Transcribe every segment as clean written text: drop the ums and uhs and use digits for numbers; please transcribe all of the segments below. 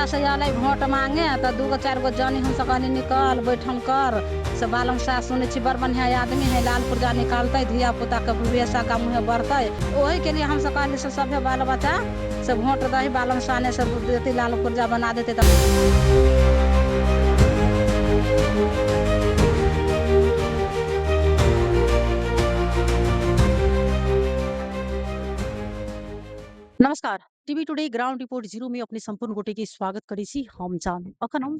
मुखिया से अलै भोट मांगे तो 2 गो 4 गो जनी हम सब कहनी निकल बैठन कर से बालन सा सुनै छी बड़ बढ़िया आदमी है लाल पुर्जा निकालतै धिया पुता के भविष्य का मुँह बढ़तै ओही के लिए हम सब कहनी से सभे बाल बच्चा से भोट दही बालन साने से देती लाल पुर्जा बना देते नमस्कार TV today ground report zero में अपने संपूर्ण गोटे की स्वागत करी छी हम जान अखन हम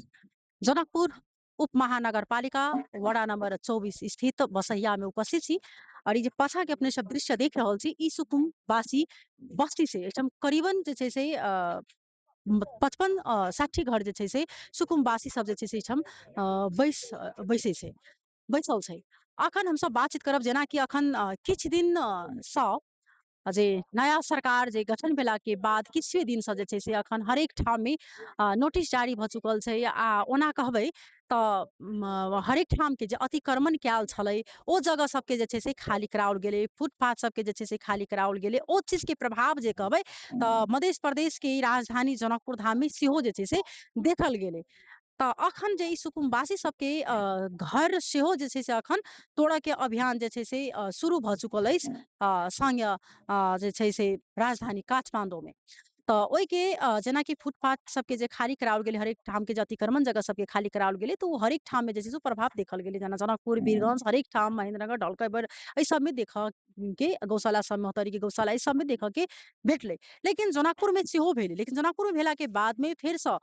जनकपुर उप महानगरपालिका वड़ा नंबर 24 स्थित बसैया में उपस्थित छी और ये पाछा के अपने सब दृश्य देख रहल छी ई सुकुम्बासी बस्ती से एठम करीबन जे छै से 55 60 घर जे छै से सुकुम्बासी सब जे छै से एठम बैसै छै बैसल छै अखन हम सब बातचीत करब जेना कि अखन किछ दिन सँ जे नया सरकार जे गठन भेला के बाद किछुए दिन से जे छै से अखन हरेक ठाम में नोटिस जारी भ चुकल छै आ ओना कहबै तऽ हरेक ठाम के जे अतिक्रमण कयल छलै ओ जगह सबके जे छै से खाली कराओल गेलै फुटपाथ सबके जे छै से खाली कराओल गेलै ओ चीज के प्रभाव जे कहबै तऽ मध्य प्रदेश के राजधानी जनकपुर धाम में सेहो जे छै से देखल गेलै तऽ अखन जे ई सुकुम्बासी सबके घर सेहो जे छै से अखन तोड़ऽ के अभियान जे छै से शुरू भऽ चुकल अछि संग जे छै से राजधानी काठमांडू में तऽ ओहिके जेनाकि फुटपाथ सबके जे खाली कराओल गेलै हरेक ठाम के जे अतिक्रमण जगह सबके खाली कराओल गेलै तऽ ओ हरेक ठाम में जे छै से प्रभाव देखल गेलै जेना जनकपुर बीरगंज हरेक ठाम महेंद्रनगर ढलकैबर एहि सब में देख के गौशाला सब महतरी के गौशाला एहि सब में देख के भेटलै लेकिन जनकपुर में सेहो भेलै लेकिन जनकपुर में भेला के बाद में फेरसँ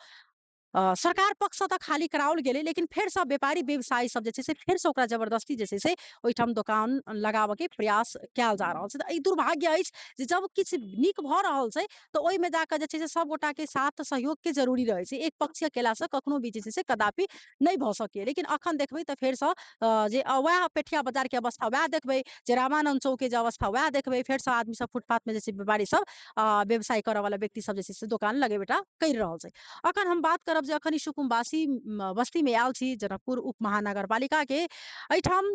सरकार पक्ष से तऽ खाली कराओल गेलै लेकिन फेर सब व्यापारी व्यवसायी सब जे छै से फेर से ओकरा जबरदस्ती जे छै से ओहिठाम दोकान लगाबऽ के प्रयास कयल जा रहल छै तऽ ई दुर्भाग्य अछि जे जब किछु नीक भऽ रहल छै तऽ ओहिमे जाकऽ जे छै से सब गोटा के साथ सहयोग के जरूरी रहै छै एक पक्षीय केलासँ कखनो भी जे छै से कदापि नहि भऽ सकैए लेकिन अखन देखबै तऽ फेरसँ जे वएह पेठिया बाजार के अवस्था वएह देखबै जे रामानंद चौक के जे अवस्था वएह देखबै फेरसँ आदमी सब फुटपाथ में जे छै व्यापारी सब व्यवसाय करऽ वाला व्यक्ति सब जे छै से दोकान लगेबेटा करि रहल छै अखन हम बात करब जे अखन ई सुकुम्बासी बस्ती में आयल छी जनकपुर उप महानगरपालिका के एहिठाम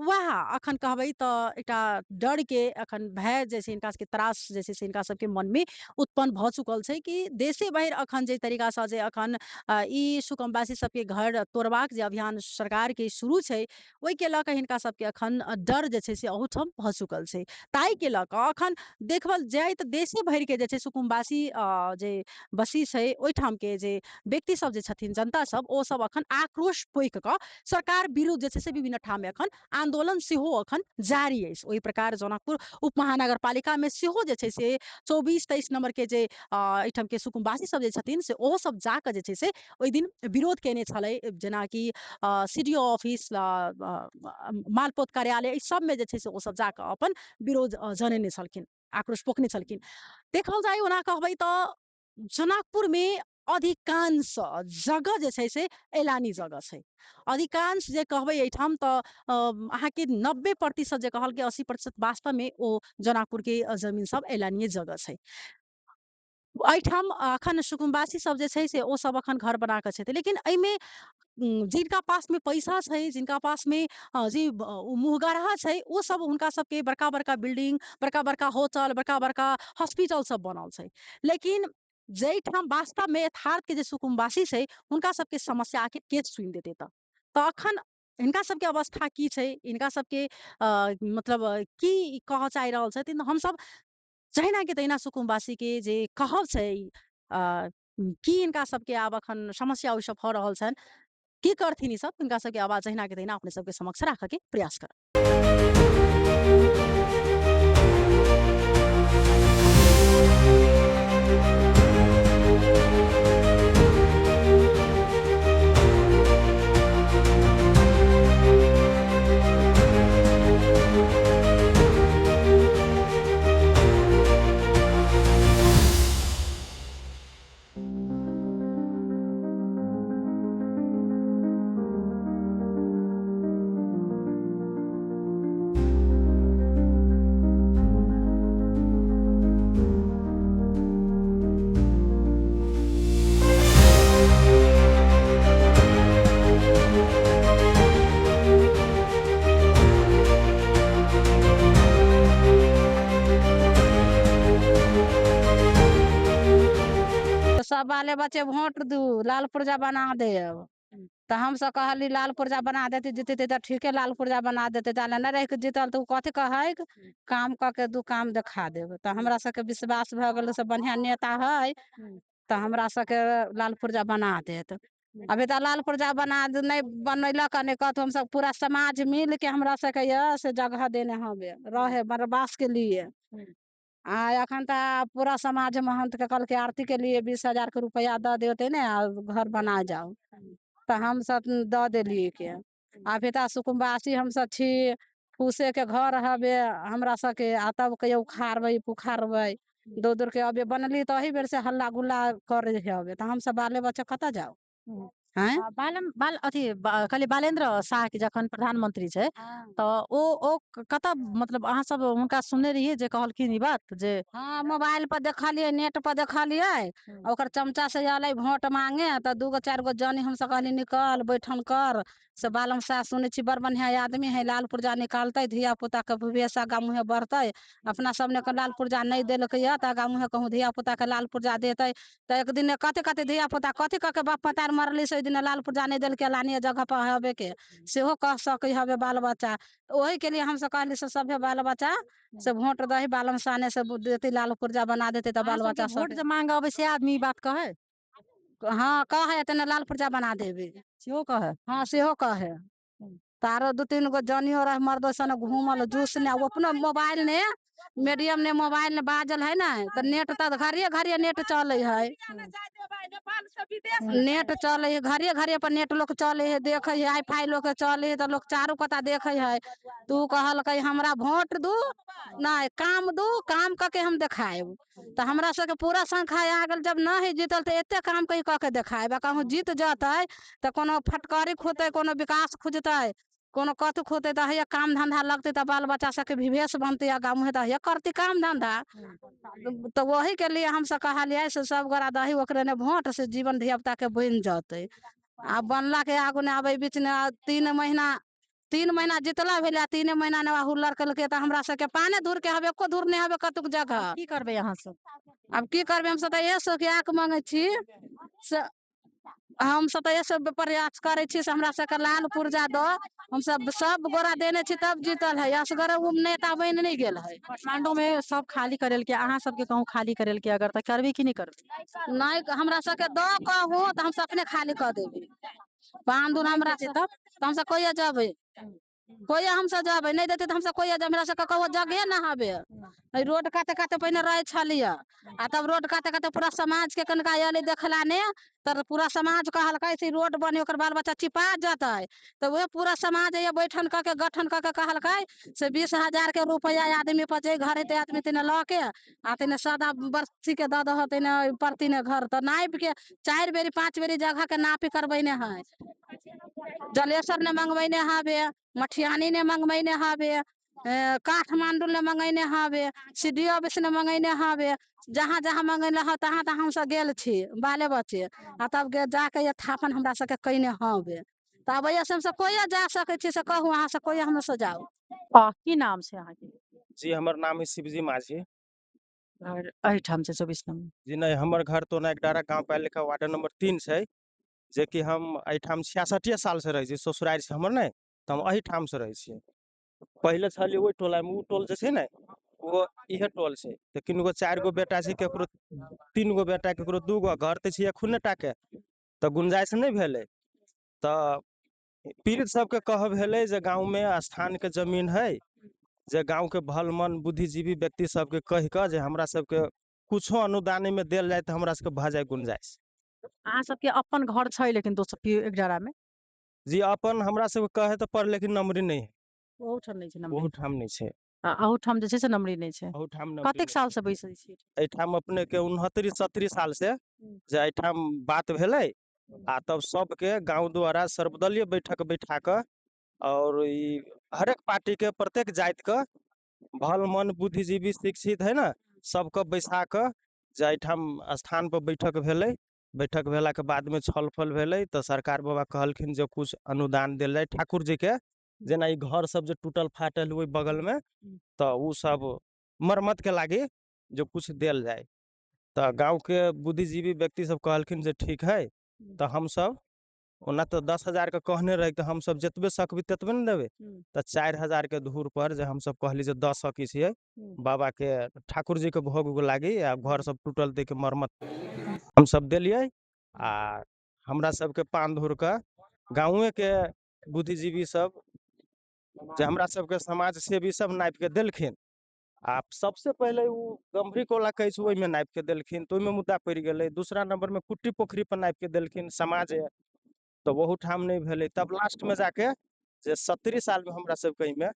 वएह अखन कहबै तऽ एकटा डर के अखन भय जे छै हिनका सबके त्रास जे छै से हिनका सबके मन में उत्पन्न भऽ चुकल छै कि देशे बाहर अखन जे तरीकासँ जे अखन ई सुकुम्बासी सबके घर तोड़बाक जे अभियान सरकार के शुरू छै ओहिके लऽ कऽ हिनका सबके अखन डर जे छै से अहूठाम भऽ चुकल छै ताहि के लऽ कऽ अखन देखल जाय तऽ देशे भरि के जे छै सुकुम्बासी जे बसी छै ओहिठाम के जे व्यक्ति सब जे छथिन जनता सब ओ सब अखन आक्रोश पोकि कऽ सरकार विरुद्ध जे छै से विभिन्न ठाम में अखन आंदोलन सेहो अखन जारी अछि ओहि प्रकार जनकपुर उप महानगरपालिका में सेहो जे छै से 24-23 नंबर के जे एहिठाम के सुकुम्बासी सब जे छथिन से ओहो सब जाकऽ जे छै से ओहि दिन विरोध केने छलै जेनाकि CDO ऑफिस मालपोत कार्यालय एहि सब में जे छै से ओ सब जाकऽ अपन विरोध जनेने छलखिन आक्रोश पोकने छलखिन देखल जाय ओना कहबै तऽ जनकपुर में अधिकांश जगह जे छै से एलानी जगह छै अधिकांश जे कहबै एहिठाम तऽ अहाँके 90% जे कहल के 80% वास्तव में ओ जनकपुर के जमीन सब एलानीय जगह छै एहिठाम अखन सुकुम्बासी सब जे छै से ओ सब अखन घर बना कऽ छै लेकिन एहिमे जिनका पास में पैसा छै जिनका पास में जे मुहगरहा छै ओ सब हुनका सबके बड़का बड़का बिल्डिंग बड़का बड़का होटल बड़का बड़का हॉस्पिटल सब बनल छै लेकिन जाहिठाम वास्तव में यथार्थ के जे सुकुम्बासी छै हुनका सबके समस्या आखिर के सुनि देतै तऽ अखन हिनका सबके अवस्था की छै हिनका सबके मतलब की कहऽ चाहि रहल छथिन हमसब जहिना के तहिना सुकुम्बासी के जे कहब छै की हिनका सबके आब अखन समस्या ओहि सब भऽ रहल छनि की करथिन ई सब हिनका सबके आवाज जहिना के तहिना अपने सबके समक्ष राखऽ के प्रयास कर सब बाले बच्चे वोट दू लाल पुर्जा बना देब। तो हम सब कहली लाल पुर्जा बना देते जीते तो ठीक है, लाल पुर्जा बना देते जाले न रह के जीतल तो कथी कहे काम करके दू काम देखा देब। तो हमरा सबके विश्वास भ गेल सब बढ़िया नेता है, तो हमरा सबके लाल पुर्जा बना देत। अभी तो लाल पुर्जा बना नहीं बनैलक नहीं कहतो हम सब पूरा समाज मिल के हमरा सबके ये से जगह देने हवे रहे बर्बास के लिए। अखन तो पूरा समाज महंत के कल के आरती के लिए 20,000 के रुपया द देते ने घर बना जाओ, तो हम सब द दिलिए के। अभी तो सुकुम्बासी हम सब छी, फूसे के घर हवे हमरा सबके, आ तब के उखाड़बै पुखाड़बै दूर दूर के। अभी बनली तो अही बेर से हल्ला गुल्ला करे हवे, तो हम सब बाले बच्चा कत जाओ हैं। कहली बालेंद्र शाह के जखन प्रधानमंत्री छे तो ओ कतऽ मतलब अहाँ सब हुनका सुनने रहिए जे कहलखिन ई बात जे हाँ मोबाइल पर देखलिए नेट पर देखलिए, ओकर चमचा से अलै वोट मांगे तो 2 गो 4 गो जनी हम सब कहली निकल बैठन कर से बालम शाह सुने छी बड़ बढ़िया आदमी है, लाल पुर्जा निकालते धिया पुता के भविष्य आगा मुहे बढ़ते। अपना सबने के लाल पुर्जा नहीं देलक है तो आगा मुहे कहूँ धिया पुता के लाल पुर्जा देते। तो एक दिन कथी कथी धिया पुता कथी कह के बाप पतार मरली से दिन लाल पुर्जा नहीं देलके लानिए जगह पर हवे के सेहो कह सके हवे बाल बच्चा। तो वही के लिए हम सब कहली से सभे बाल बच्चा से वोट दही बालम साने से देती लाल पुर्जा बना देते तो बाल बच्चा वोट जब मांगे अबै से आदमी ई बात कहे हाँ कहे तेने लाल पुर्जा बना देबे सेहो कहे। हाँ सेहो कहे। तारो 2-3 गो जनियो रह मर्दो सन घूमल जूस ने अपनो मोबाइल ने मीडियम ने मोबाइल ने बाजल है ना तो नेट तो घरिये घरिये नेट चले है, नेट चले है घरिये घरिये पर नेट लोग चले है देखे है आई फाई लोग चले है तो लोग चारू कता देखे है। तू कहल कही हमरा वोट दू नहीं काम दू काम करके हम देखाएब, तो हमरा सबके पूरा संख्या आ गल जब नहीं जीतल तो एते काम कहीं कह के देखाएब। कहूँ जीत जाते तो कोनो फटकारी खोते कोनो विकास खोजते कोनो कथु खोते तो है काम धंधा लगते तो बाल बच्चा सबके विवेश बनते आगा मुहे तो करती काम धंधा। तो वही के लिए हम सब कहलिए से सब गोरा दही ओकरे ने वोट से जीवन धिया पुता के बन जाते। आ बनला के आगू ने आबे बीच ने 3 महीना जितला भेले 3 महीना ने हुल्लर कलके तो हमरा सबके पाने दूर के हवे एको दूर नहीं हवे कतुक जगह। की करबे अहाँ सब अब की करबे हम सब तो ये सो के आक मांगे छी से हम सब तो ये सब प्रयास करे छी से हमरा सबके लाल पुर्जा दो हम सब गोरा देने छी तब जीतल है, असगर उ नेता बन नहीं गेल है। काठमांडू में सब खाली करेल के अहाँ सबके कहूँ खाली करेल के अगर तो करबी कि नहीं करबी नहीं हमरा सबके दो कहूँ तो हम सब अपने खाली कर देबे पान हमरा से तब तो हम सब कोई जाबे कोई हम सब जाबे नहीं देते तो हम सब कोई जाबे हमरा सबके कहो जगह ना हवे। रोड काते काते पहले रहे छलिए आ तब रोड काते काते पूरा समाज के कनका आले देखला ने तर पूरा समाज कहलकै से रोड बने ओकर बाल बच्चा चिपा जाते तो वह पूरा समाज ये बैठन करके गठन करके कहलकै से 20,000 के रुपया आदमी पर जे घर हेते आदमी तेने ल के आ तेने सदा बर्षी के दे दह तेने प्रति ने घर तो नाप के 4 बेरी 5 बेरी जगह के नापी करबैने है। जलेसर ने मंगबैने हवे मठियानी ने मंगबैने हवे काठमांडू ने मंगैने हवे सीडी ऑफिस ने मंगैने हवे जहाँ जहाँ मंगैले ह तहाँ तहाँ हम सब गेल छी बाले बच्चे आ तब जाके ये थापन हमरा सबके कइने हवे तब ऐसे हम सब कोई जा सके छी से कहूँ अहाँ से कोई हम से जाओ। की नाम से अहाँ के जी हमर नाम है शिवजी माझी। घर एहिठाम से 24 नंबर जी नहीं हमर घर तो नागडारा गाँव पालिका वार्ड नंबर 3 छै जे कि हम एहिठाम 66 साल से रहे छी ससुराल से हमर नहीं तो हम एहिठाम से रहे छी। पहले छलिए ओहि टोला में उ टोल जे छै ने वो इहे टोल छै तो किन गो 4 गो बेटा छै केकरो 3 गो बेटा केकरो 2 गो घर ते छै खुने टाके तो गुंजाइश नहीं भेले तो पीड़ित सबके कह भेले जे गाँव में स्थान के जमीन है जे गाँव के भल मन बुद्धिजीवी व्यक्ति सबके कह के जे हमरा सबके कुछो अनुदान में देल जाए तो हमरा सबके भ जाए गुंजाइश। अहाँ सबके अपन घर छै लेकिन दोसर एक जरा में जी अपन हमरा सबके कहे तो पर लेकिन नंबरी नहीं है ओहुठाम नहीं छै नंबरी ओहुठाम नहीं छै अहुठाम जे छै से नंबरी नहीं छै ओहुठाम नंबरी कतेक नहीं साल छै। से बैसल छी एठाम अपने के 69-70 साल से जे एठाम बात भेले आ तब सबके गांव द्वारा सर्वदलीय बैठक बैठा के और ई हरेक पार्टी के प्रत्येक जाति के भल मन बुद्धिजीवी शिक्षित है ना सबके बैसा के जे एठाम स्थान पर बैठक भेले बैठक भेला के बाद में छल फल भेले तो सरकार बाबा कहलखिन जो कुछ अनुदान देल जाए ठाकुर जी के जेना ई घर सब जो टूटल फाटल ओहि बगल में तो उ सब मरम्मत के लागी जो कुछ देल जाए तो गाँव के बुद्धिजीवी व्यक्ति सब कहलखिन जे ठीक है, तो हम सब ओना तो 10,000 के कहने रही, तो हम सब जतबे सकबी ततबे न देबे। तो 4,000 के धूर पर जे हम सब कहली जे दऽ सकै छियै बाबा के, ठाकुर जी के भोग उग लागी आ घर सब टूटल तै के मरम्मत हम सब देलियै। आ हमरा सबके पान धूर के गाँवे के बुद्धिजीवी सब जे हमरा सबके समाज सेवी सब नापि के देलखिन। आ सबसे पहले उ गंभीर वाला केस ओहिमे नापि के देलखिन, तो ओहिमे मुद्दा पड़ि गेलै। दूसरा नंबर में कुट्टी पोखरी पर नापि के देलखिन समाज है, तो वहू ठाम नहीं भेलै। तब लास्ट में जाके जे 70 साल में हमरा सबके एहिमे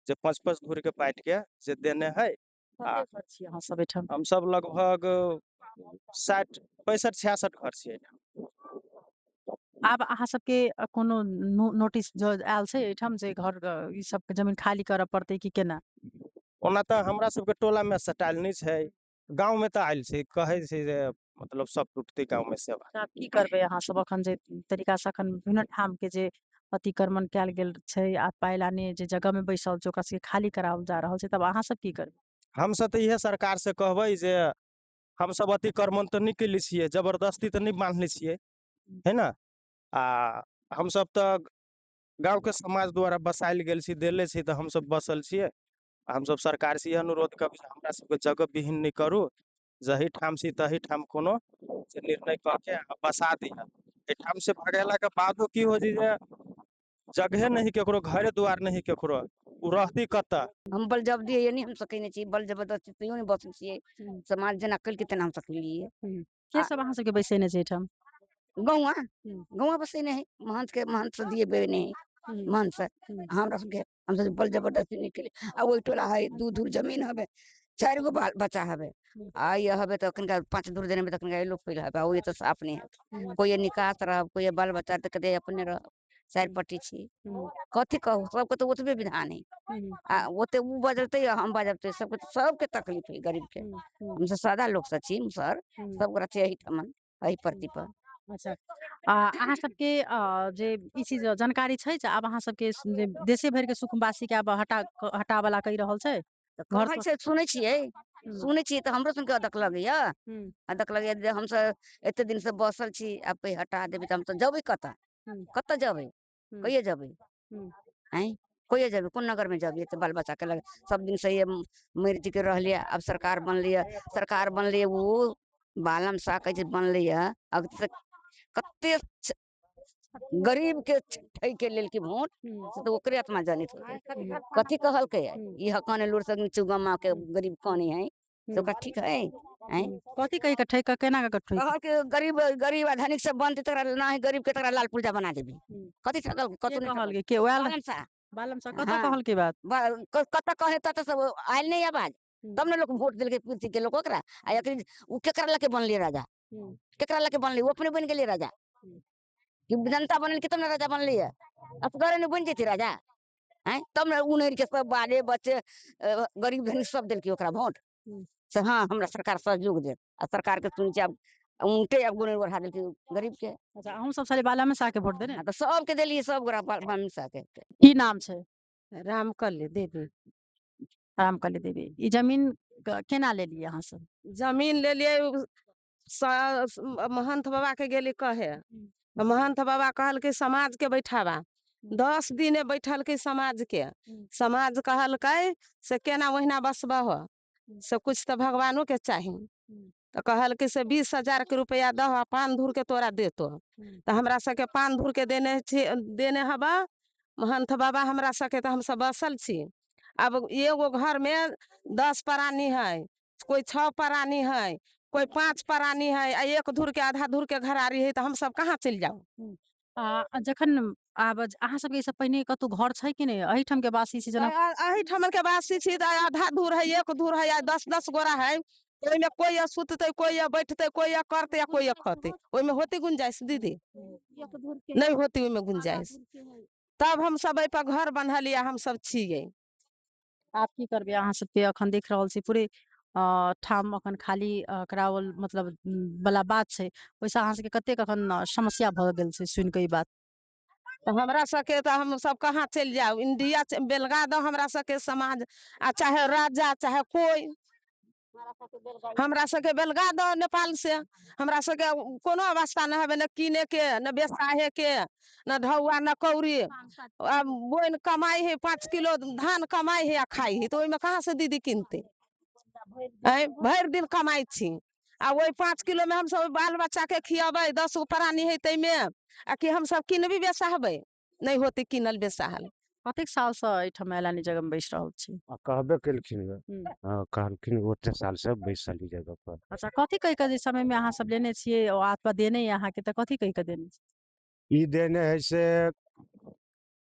जे 5-5 धूर के पाटि के जे देने है। आ कते घर छी अहाँ सब एठाम? हम सब लगभग 60 65-66 घर छियै एहिठाम। आब अहाँ सबके कोनो नोटिस जो आयल छै एठाम जे घर ई सब जमीन खाली करऽ पड़तै कि केना? ओना तऽ हमरा सबके टोला में सटायल नहीं छै, गाँव में तऽ आयल छै, कहै छै जे मतलब सब टूटतै गाँव में से। तऽ आब की करबै अहाँ सब अखन जे तरीका से अखन विभिन्न ठाम के जे अतिक्रमण कयल गेल छै आ पायलाने जे जगह में बैसल छै ओकरा सबके खाली कराओल जा रहल छै, तब अहाँ सब की करबै? हम सब तऽ इहे सरकार से कहबै जे हम सब अतिक्रमण तऽ नहीं केले छियै, जबरदस्ती तऽ नहीं बांधले छियै, है ना। आ हम सब तऽ गाँव के समाज द्वारा बसायल गेल छी, देले छी, तऽ हम सब बसल छियै। हम सब सरकार से यह अनुरोध करब जे हमरा सबके जगह विहीन नहीं करू, जही ठाम छी तही ठाम कोनो से निर्णय कऽ के आ बसा दिअ। एठाम से भगेला के बादो की हो जी जे जगहे नहीं केकरो, घरे दुआर नहीं केकरो, उ रहती कतऽ? हम बल जबरदस्ती ये नहीं हम सकै नहीं छी, बल जबरदस्ती तैयो नहीं बसल छियै। समाज जेना कलके तेना हम सकलियै। के सब अहाँ सबके बैसेने छै एठाम? गौआ गौआ बसेने है, महंत से दिए बेने है, महंत से हमरा सबके हम सब बल जबरदस्ती नहीं केले। आ ओइ टोला है 2 धूर जमीन हवे, 4 गो बाल बच्चा हवे। आ ये हवे तो कनका 5 धूर देने में तो कनका लोग फैल हवे, ओए तो साफ नहीं है। कोई निकास रह, कोई बाल बच्चा तक दे अपने रह, चार पट्टी छी। कथी कहू, सबके तो ओतबे विधान है। आ ओते उ बजते हम बजते, सबके तकलीफ है गरीब के। हम सब सादा लोग से छी सर, सब गोरा छी एही ठमन, एही प्रति पर। अच्छा अहाँ सबके जे ई चीज जानकारी छै जे आब अहाँ सबके जे देशे भरि के सुखवासी के आब हटा वाला कहि रहल छै घर कहै पर? छै सुनै छियै तऽ हमरो सुनके अदक लगैया। अदक लगैया जे हम सब एते दिन से बसल छी, आब पे हटा देबै तऽ हम सब जेबै कतऽ? कतऽ जेबै? कहिये जेबै? हैं कहिये जेबै? कोन नगर में जेबै? एते बाल बच्चा के लगे सब दिन से ये मरि जी के रहलियै, अब सरकार बनलै उ बालम शाह कहै छै बनलैया। अब कते गरीब के ठकै लेल की वोट से तो ओकरे आत्मा जानित होते। कथी कहलकै ई हकाने लूर से चुगमा के गरीब कानी है, से ओकरा ठीक है? हैं कथी कहि के ठेक केना के ठेक? कहल के गरीब आ धनिक से बनते तकरा ना है, गरीब के तकरा लाल पुर्जा बना देबी। कथी ठकल? कतौ नहीं कहल ठकल। के ओएल बालन शाह बालम सा कतऽ हाँ कहल के बात? कतऽ कहे ततऽ सब आयल नहीं आवाज, तब ने लोग वोट दिलके पीरती के लोग ओकरा। आ एकरी उ केकरा लके बनले राजा? केकरा लके बनले? वो अपने बन गेले राजा कि जनता बनल के तब ना राजा बनले है? असगरे ने बन जेती राजा? हैं तब ना उनर के सब बाले बच्चे गरीब धनी सब दिलके ओकरा वोट से हाँ हमरा सरकार सहयोग दे। आ सरकार के सुन अब उनटे अब गुने बढ़ा देलके गरीब के। अच्छा अहूँ सब साले बालम शाह के वोट देने? हाँ, तो सबके दिलिए, सब गोरा बामिशा के। की नाम छै? रामकली देवी। रामकली देवी। ई जमीन केना लेलियै अहाँ सब? जमीन ले लिए महंत बाबा के गेली कहे, तो महंत बाबा कहल के समाज के बैठावा। 10 दिने बैठल के समाज के, समाज कहलकै से केना ओहिना बसबह, से कुछ तो भगवानो के चाही। तो कहल के से 20,000 के रुपया दह, पान धूर के तोरा देतो। तो हमरा सके पान धूर के देने हबा महंत बाबा हमरा सके, तो हम सब बसल छी। अब एगो घर में 10 प्राणी है, कोई 6 प्राणी है, कोई 5 प्राणी है, आ 1 धूर के आधा धूर के घरारी है, तो हम सब कहाँ चल जाऊ? जखन आब अहाँ सबके ई सब पहिने कतौ घर छै कि नहीं? एहिठाम के वासी छी जेना? अही ठमन के वासी छी, आधा धूर है, 1 धूर है, या 10-10 गोरा है। ओइमे कोई सुतते, कोई बैठते, कोई करते, या कोई खते। ओइमे होती गुंजाइश दीदी? नहीं होती ओइमे गुंजाइश। तब हम सब एहि पर घर बनलिया, हम सब छियै। आब की करबै अहाँ सबके अखन देख रहल छी पूरे ठाम अखन खाली करावल मतलब वाला बात छै, ओइसे अहाँ सबके कतेक अखन समस्या भऽ गेल छै सुनि के ई बात? तो हमरा सके तो हम सब कहाँ चल जाऊ? इंडिया बेलगा दो हमरा सके समाज, आ चाहे राजा चाहे कोई हमरा सबके बेलगा दो नेपाल से हमरा सबके कोनो अवस्था न हवे न कीने के न बेसाहे के न ढौआ न कौड़ी बोइन कमाई है 5 किलो धान कमाई है आ खाई है तो ओइमे कहाँ से दीदी किनते भर दिन कमाई छी आ वही 5 किलो में हम सब बाल बच्चा के खियाबै 10 गो प्राणी है तैमे आ कि हम सब किनबी बेसाहबै नहीं होते किनल बेसाहल कतेक साल से एठाम एलानी जगह में बैस रहल छी कहबे केलखिन हम्म। कहलखिन ओते साल से बैसल ई जगह पर अच्छा कथी कहि के जे समय में अहाँ सब लेने छियै ओ अथवा देने अइ अहाँ के त कथी कहि के देने छी ई देने है से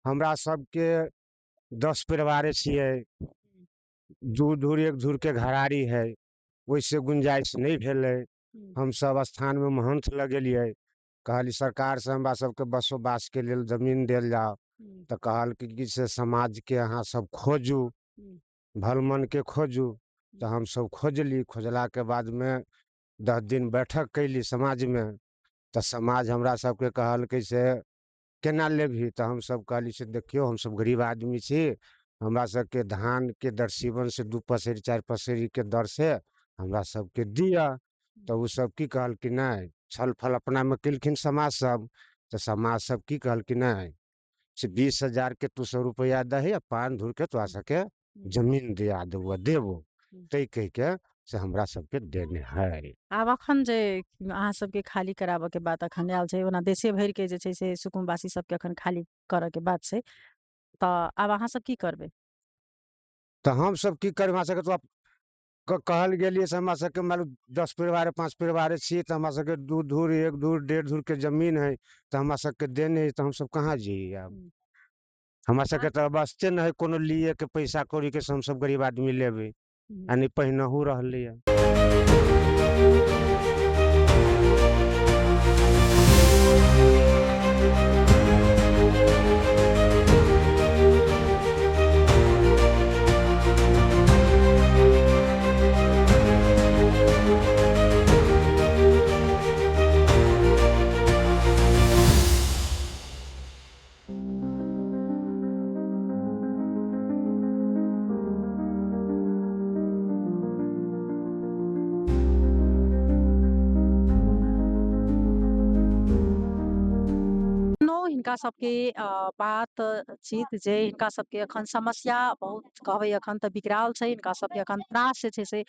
हमरा सबके 10 परिवारे छियै दूर दूर एक दूर के घरारी है ओइसे गुंजाइश नहीं भेलै हम सब स्थान में महंत लगेलिए कहली सरकार से हमरा सबके बसोबास के लेल जमीन देल जाओ तो कहल कि से समाज के अहाँ सब खोजू भलमन के खोजू तो हम सब खोजली खोजला के बाद में 10 दिन बैठक कैली समाज में तो समाज हमरा सबके कहल कि से केना लेबही तो हम सब कहली से देखियो हम सब गरीब आदमी छी हमरा सबके धान के दर सीवन से 2 पसेरी 4 पसेरी के दर से हमरा सबके दिया तो उ सब की कहल कि नहीं छल फल अपना में केलखिन समाज सब तो समाज सब की कहल कि नहीं से 20,000 के 200 रुपया दही पान धुर के तो सके जमीन दिया देबो देबो तै कह के से हमरा सबके देने है आब अखन जे अहाँ सबके खाली कराबऽ के बात अखन आयल छै ओना देशे भरि के जे छै से सुकुम्बासी सबके अखन खाली करऽ के बात छै तऽ आब अहाँ सब की करबै तो हम सब की करब हमरा सबके तो कहल गेलिए से हमरा सबके मान 10 परिवार 5 परिवार छी तो हमरा सबके 2 धूर 1 धूर 1.5 धूर के जमीन है तो हमरा सबके देने है तो हम सब कहाँ जाइए अब हमरा सबके तो अवस्थे न है कोनो लिए के पैसा कौड़ी के से हम सब गरीब आदमी लेबै आ नहीं पहिनहु रहले है हिनका सबके बातचीत जे हिनका सबके अखन समस्या बहुत कहबै अखन तऽ बिकराल छै हिनका सबके अखन त्रास जे छै से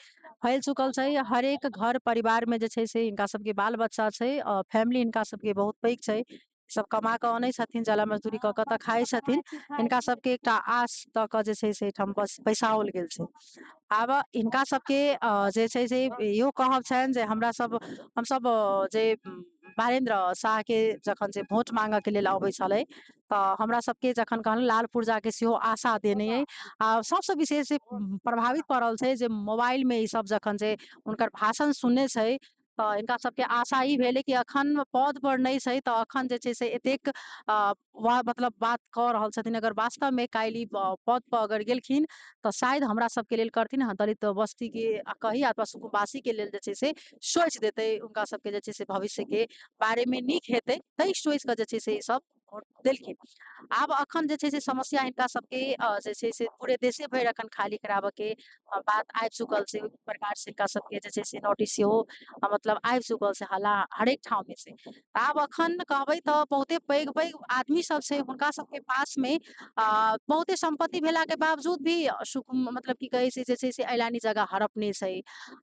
फैल चुकल छै हरेक घर परिवार में जे छै से हिनका सबके बाल बच्चा छै फैमिली हिनका सबके बहुत पैघ छै सब कमा कऽ अनै छथिन जला मजदूरी कऽ कऽ तऽ खाइ छथिन हिनका सबके एकटा आस दऽ कऽ जे छै से एहिठाम बस बैसाओल गेल छै आब हिनका सबके जे छै से इहो कहब छनि जे हमरा सब हमसब जे बालेन्द्र शाह के जखन से वोट मांगऽ के लेल अबै छलै तऽ हमरा सबके जखन कहल लाल पुर्जा के सेहो आशा देने अइ आ सबसँ विशेष से प्रभावित पड़ल छै जे मोबाइल में ई सब जखन से हुनकर भाषण सुनने छै तऽ हिनका सबके आशा ई भेलै कि अखन पद पर नहि छै तऽ अखन जे छै से एतेक वह मतलब बात कऽ रहल छथिन अगर वास्तव में काल्हि ई पद पर अगर गेलखिन तऽ शायद हमरा सबके लेल करथिन दलित बस्ती के कही अथवा सुकुम्बासी के लेल जे छै से सोचि देतै हुनका सबके जे छै से भविष्य के बारे में नीक हेतै ताहि सोचि कऽ जे छै से ई सब वोट देलखिन आब अखन जे छै से समस्या हिनका सबके जे छै से पूरे देशे भरि अखन खाली कराबऽ के बात आबि चुकल छै ओहि प्रकार से हिनका सबके जे छै से नोटिस सेहो मतलब आबि चुकल छै हल्ला हरेक ठाव में से आब अखन कहबै तऽ बहुते पैघ पैघ आदमी सब छै हुनका सबके पास में बहुते संपत्ति भेला के बावजूद भी मतलब की कहै छै जे छै से एलानी जगह हड़पने छै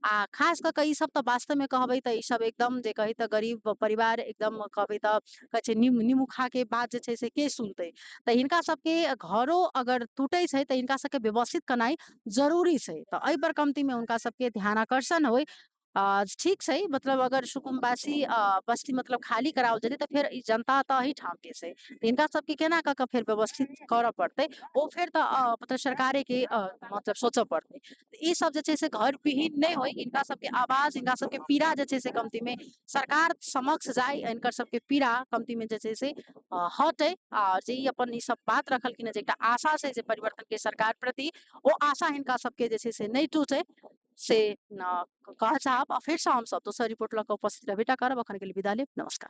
आ खास कऽ कऽ ई सब तऽ वास्तव में कहबै तऽ ई सब एकदम जे कही तऽ गरीब परिवार एकदम कहबै तऽ कहै छै निमुखा के बात जे छै से के सुनतै तऽ हिनका सबके घरो अगर टूटै छै तऽ हिनका सबके व्यवस्थित केनाइ जरूरी छै तऽ एहि पर कमती में हुनका सबके ध्यान आकर्षण होय ठीक छै मतलब अगर सुकुम्बासी बस्ती मतलब खाली कराओल जेतै तऽ फेर ई जनता तऽ एही ठाम के छै तऽ हिनका सबके केना कऽ फेर व्यवस्थित करऽ पड़तै ओ फेर तऽ मतलब सरकारे के मतलब सोचऽ पड़तै ई सब जे छै से घर विहीन नहीं होय इनका सबके आवाज इनका सबके पीड़ा जे छै से कमती में सरकार समक्ष जाय इनकर सबके पीड़ा कमती में जे छै से हटै आ जे ई अपन ई सब बात रखलखिन जे एकटा आशा छै जे परिवर्तन के सरकार प्रति ओ आशा हिनका सबके जे छै से नहीं टूटै से कहऽ चाहब आ फेर से हम सब दोसर रिपोर्ट लऽ कऽ उपस्थित रहबेटा करब अखन के लिए विदा लेब नमस्कार।